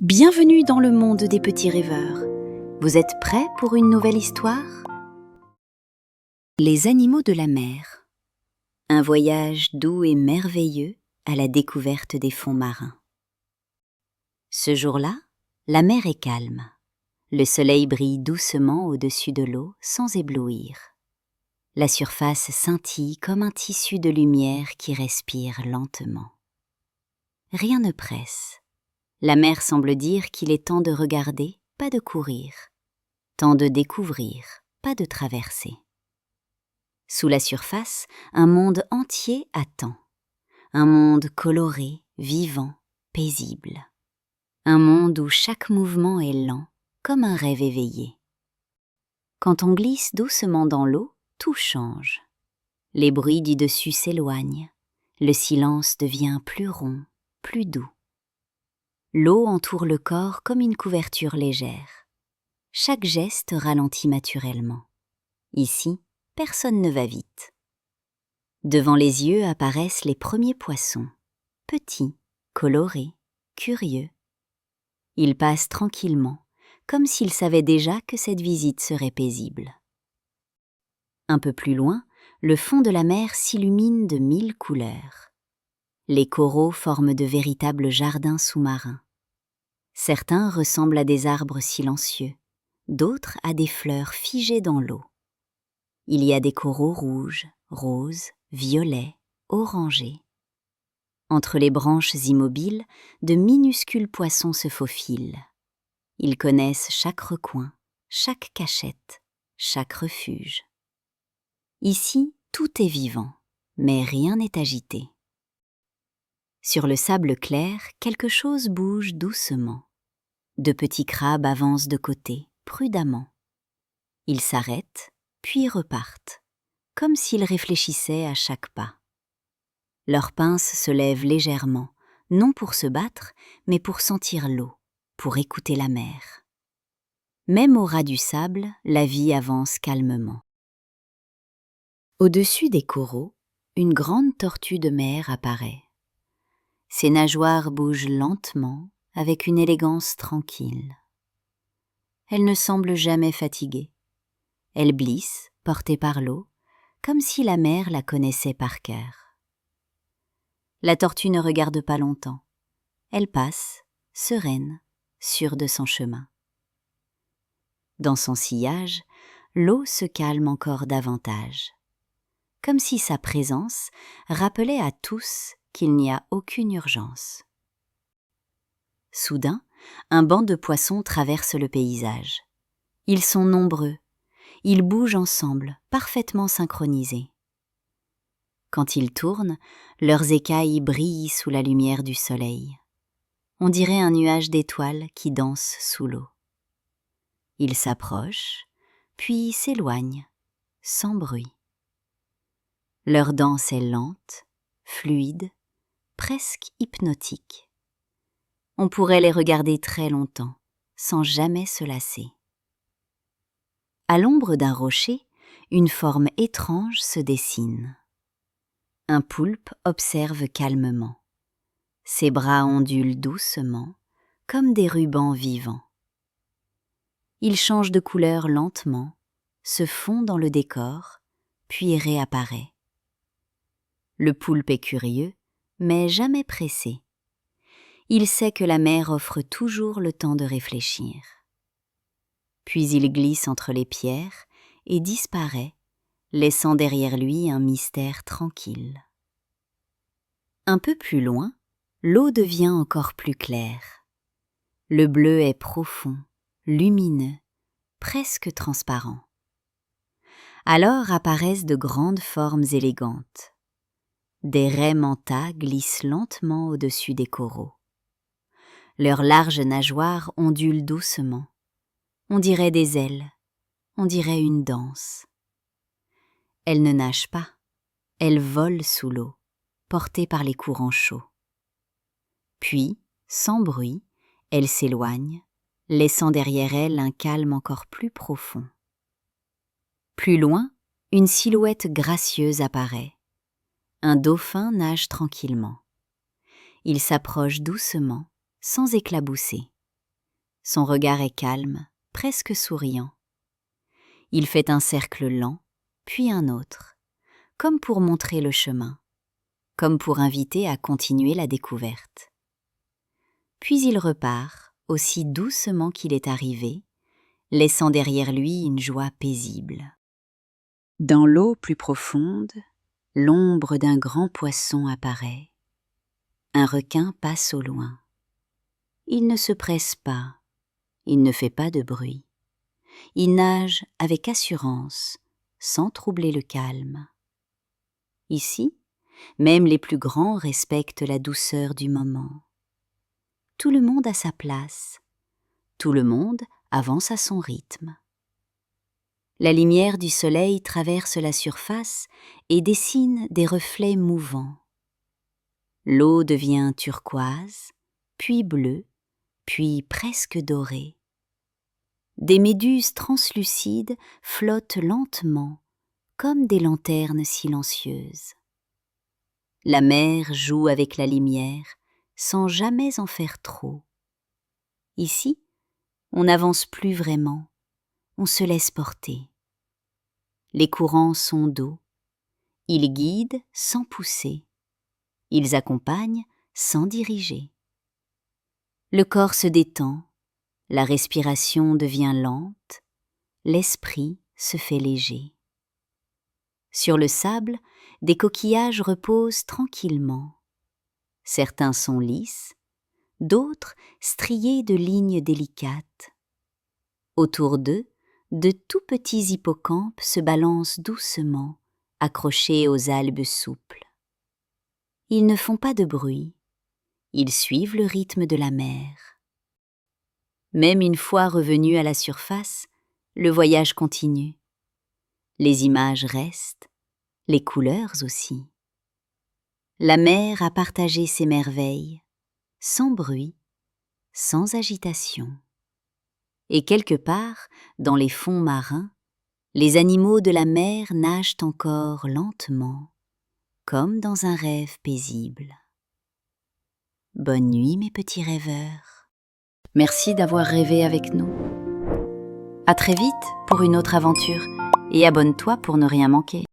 Bienvenue dans le monde des petits rêveurs. Vous êtes prêts pour une nouvelle histoire? Les animaux de la mer. Un voyage doux et merveilleux à la découverte des fonds marins. Ce jour-là, la mer est calme. Le soleil brille doucement au-dessus de l'eau sans éblouir. La surface scintille comme un tissu de lumière qui respire lentement. Rien ne presse. La mer semble dire qu'il est temps de regarder, pas de courir. Temps de découvrir, pas de traverser. Sous la surface, un monde entier attend. Un monde coloré, vivant, paisible. Un monde où chaque mouvement est lent, comme un rêve éveillé. Quand on glisse doucement dans l'eau, tout change. Les bruits du dessus s'éloignent. Le silence devient plus rond, plus doux. L'eau entoure le corps comme une couverture légère. Chaque geste ralentit naturellement. Ici, personne ne va vite. Devant les yeux apparaissent les premiers poissons, petits, colorés, curieux. Ils passent tranquillement, comme s'ils savaient déjà que cette visite serait paisible. Un peu plus loin, le fond de la mer s'illumine de 1000 couleurs. Les coraux forment de véritables jardins sous-marins. Certains ressemblent à des arbres silencieux, d'autres à des fleurs figées dans l'eau. Il y a des coraux rouges, roses, violets, orangés. Entre les branches immobiles, de minuscules poissons se faufilent. Ils connaissent chaque recoin, chaque cachette, chaque refuge. Ici, tout est vivant, mais rien n'est agité. Sur le sable clair, quelque chose bouge doucement. De petits crabes avancent de côté, prudemment. Ils s'arrêtent, puis repartent, comme s'ils réfléchissaient à chaque pas. Leurs pinces se lèvent légèrement, non pour se battre, mais pour sentir l'eau, pour écouter la mer. Même au ras du sable, la vie avance calmement. Au-dessus des coraux, une grande tortue de mer apparaît. Ses nageoires bougent lentement, avec une élégance tranquille. Elle ne semble jamais fatiguée. Elle glisse, portée par l'eau, comme si la mer la connaissait par cœur. La tortue ne regarde pas longtemps. Elle passe, sereine, sûre de son chemin. Dans son sillage, l'eau se calme encore davantage, comme si sa présence rappelait à tous qu'il n'y a aucune urgence. Soudain, un banc de poissons traverse le paysage. Ils sont nombreux. Ils bougent ensemble, parfaitement synchronisés. Quand ils tournent, leurs écailles brillent sous la lumière du soleil. On dirait un nuage d'étoiles qui danse sous l'eau. Ils s'approchent, puis s'éloignent, sans bruit. Leur danse est lente, fluide, presque hypnotique. On pourrait les regarder très longtemps, sans jamais se lasser. À l'ombre d'un rocher, une forme étrange se dessine. Un poulpe observe calmement. Ses bras ondulent doucement, comme des rubans vivants. Il change de couleur lentement, se fond dans le décor, puis réapparaît. Le poulpe est curieux, mais jamais pressé. Il sait que la mer offre toujours le temps de réfléchir. Puis il glisse entre les pierres et disparaît, laissant derrière lui un mystère tranquille. Un peu plus loin, l'eau devient encore plus claire. Le bleu est profond, lumineux, presque transparent. Alors apparaissent de grandes formes élégantes. Des raies manta glissent lentement au-dessus des coraux. Leurs larges nageoires ondulent doucement. On dirait des ailes, on dirait une danse. Elles ne nagent pas, elles volent sous l'eau, portées par les courants chauds. Puis, sans bruit, elles s'éloignent, laissant derrière elles un calme encore plus profond. Plus loin, une silhouette gracieuse apparaît. Un dauphin nage tranquillement. Il s'approche doucement, sans éclabousser. Son regard est calme, presque souriant. Il fait un cercle lent, puis un autre, comme pour montrer le chemin, comme pour inviter à continuer la découverte. Puis il repart, aussi doucement qu'il est arrivé, laissant derrière lui une joie paisible. Dans l'eau plus profonde, l'ombre d'un grand poisson apparaît. Un requin passe au loin. Il ne se presse pas, il ne fait pas de bruit. Il nage avec assurance, sans troubler le calme. Ici, même les plus grands respectent la douceur du moment. Tout le monde a sa place, tout le monde avance à son rythme. La lumière du soleil traverse la surface et dessine des reflets mouvants. L'eau devient turquoise, puis bleue, puis presque dorée. Des méduses translucides flottent lentement, comme des lanternes silencieuses. La mer joue avec la lumière, sans jamais en faire trop. Ici, on n'avance plus vraiment, on se laisse porter. Les courants sont doux, ils guident sans pousser, ils accompagnent sans diriger. Le corps se détend, la respiration devient lente, l'esprit se fait léger. Sur le sable, des coquillages reposent tranquillement. Certains sont lisses, d'autres striés de lignes délicates. Autour d'eux, de tout petits hippocampes se balancent doucement, accrochés aux algues souples. Ils ne font pas de bruit, ils suivent le rythme de la mer. Même une fois revenus à la surface, le voyage continue. Les images restent, les couleurs aussi. La mer a partagé ses merveilles, sans bruit, sans agitation. Et quelque part, dans les fonds marins, les animaux de la mer nagent encore lentement, comme dans un rêve paisible. Bonne nuit, mes petits rêveurs. Merci d'avoir rêvé avec nous. À très vite pour une autre aventure et abonne-toi pour ne rien manquer.